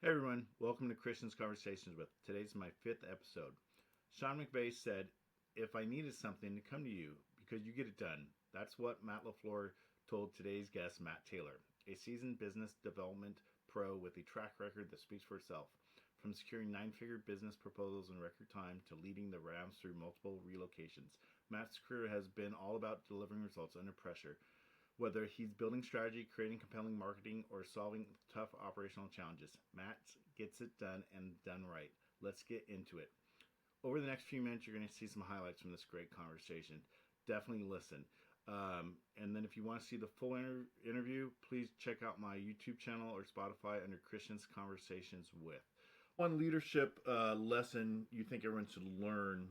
Hey everyone, welcome to Christian's Conversations with. Today's my fifth episode. Sean McVay said, "If I needed something to come to you because you get it done." That's what Matt LaFleur told today's guest, Matt Taylor, a seasoned business development pro with a track record that speaks for itself. From securing nine-figure business proposals in record time to leading the Rams through multiple relocations, Matt's career has been all about delivering results under pressure. Whether he's building strategy, creating compelling marketing, or solving tough operational challenges, Matt gets it done and done right. Let's get into it. Over the next few minutes, you're going to see some highlights from this great conversation. Definitely listen. And then if you want to see the full interview, please check out my YouTube channel or Spotify under Christian's Conversations with. One leadership lesson you think everyone should learn,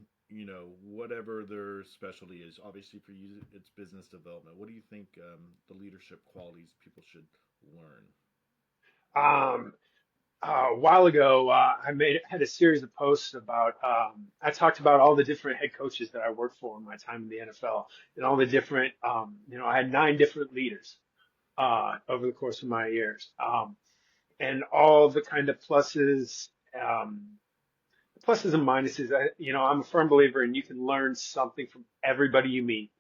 whatever their specialty is. Obviously, for you, it's business development. What do you think the leadership qualities people should learn? Um, a while ago, I had a series of posts about. I talked about all the different head coaches that I worked for in my time in the NFL, and all the different. I had nine different leaders over the course of my years, and all the kind of um, pluses and minuses. I'm a firm believer, and you can learn something from everybody you meet.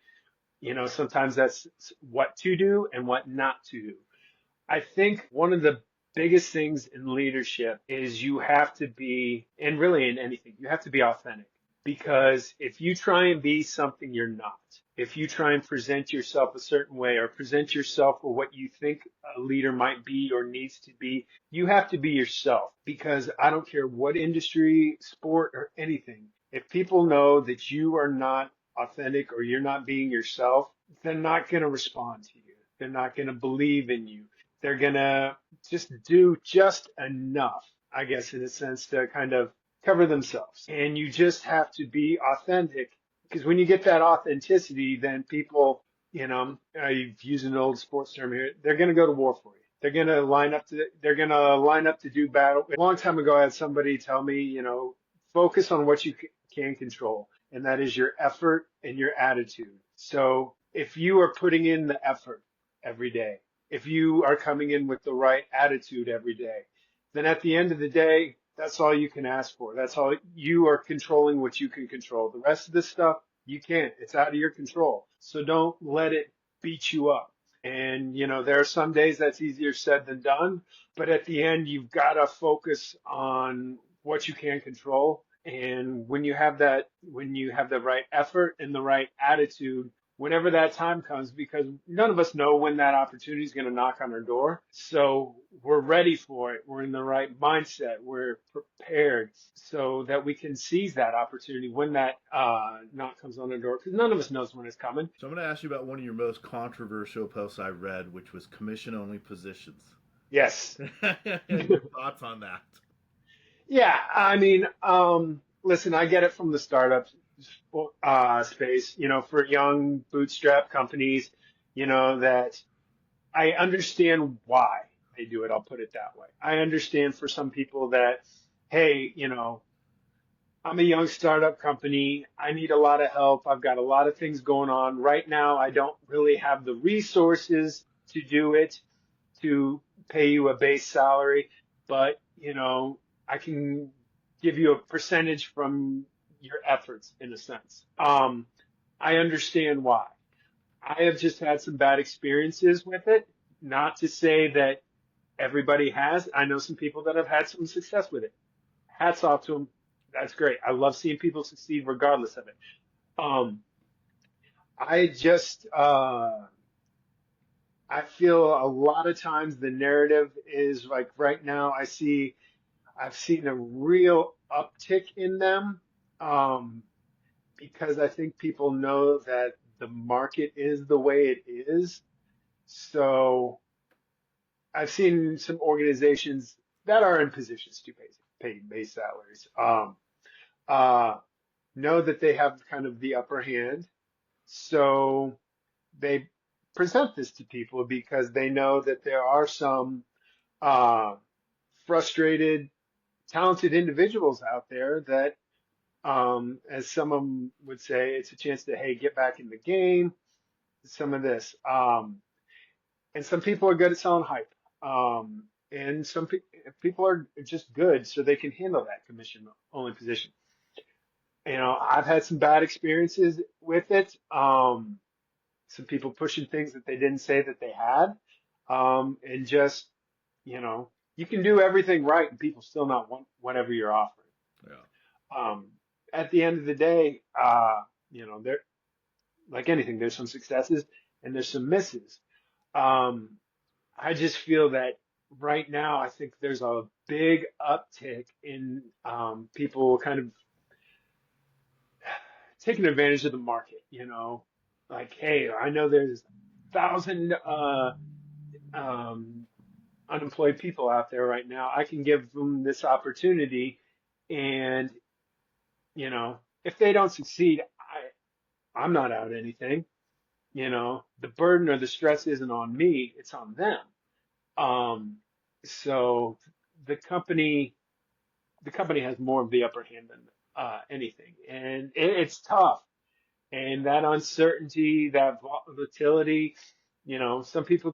Sometimes that's what to do and what not to do. I think one of the biggest things in leadership is you have to be, and really in anything, you have to be authentic. Because if you try and be something you're not, if you try and present yourself a certain way or present yourself for what you think a leader might be or needs to be, you have to be yourself. Because I don't care what industry, sport, or anything, if people know that you are not authentic or you're not being yourself, they're not going to respond to you. They're not going to believe in you. They're going to just do just enough, I guess, in a sense, to kind of cover themselves. And you just have to be authentic because when you get that authenticity, then people, I've used an old sports term here, they're going to go to war for you. They're going to line up to do battle. A long time ago, I had somebody tell me, focus on what you can control, and that is your effort and your attitude. So if you are putting in the effort every day, if you are coming in with the right attitude every day, then at the end of the day, that's all you can ask for. That's all you are controlling what you can control. The rest of this stuff, you can't. It's out of your control. So don't let it beat you up. And, there are some days that's easier said than done, but at the end, you've got to focus on what you can control. And when you have the right effort and the right attitude, whenever that time comes, because none of us know when that opportunity is going to knock on our door. So we're ready for it. We're in the right mindset. We're prepared so that we can seize that opportunity when that knock comes on our door, because none of us knows when it's coming. So I'm going to ask you about one of your most controversial posts I read, which was commission only positions. Yes. Your thoughts on that? Yeah. I mean, listen, I get it from the startup space, for young bootstrap companies, that I understand why they do it. I'll put it that way. I understand for some people that, hey, I'm a young startup company. I need a lot of help. I've got a lot of things going on right now. I don't really have the resources to do it, to pay you a base salary, but, I can give you a percentage from your efforts in a sense. I understand why. I have just had some bad experiences with it. Not to say that everybody has. I know some people that have had some success with it. Hats off to them. That's great. I love seeing people succeed regardless of it. Um, I just, I feel a lot of times the narrative is like right now I've seen a real uptick in them. Um, because I think people know that the market is the way it is. So I've seen some organizations that are in positions to pay base salaries, uh, know that they have kind of the upper hand. So they present this to people because they know that there are some, uh, frustrated, talented individuals out there that, as some of them would say, it's a chance to, hey, get back in the game, some of this. And some people are good at selling hype. and people are just good, so they can handle that commission only position. I've had some bad experiences with it. Some people pushing things that they didn't say that they had, and just you can do everything right, and people still not want whatever you're offering. Yeah. Um, at the end of the day, there like anything, there's some successes and there's some misses. Um, I just feel that right now, I think there's a big uptick in people kind of taking advantage of the market. Like, hey, I know there's 1,000 um, unemployed people out there right now. I can give them this opportunity, and if they don't succeed, I'm not out anything. The burden or the stress isn't on me; it's on them. Um, so the company the company has more of the upper hand than anything, and it's tough. And that uncertainty, that volatility, some people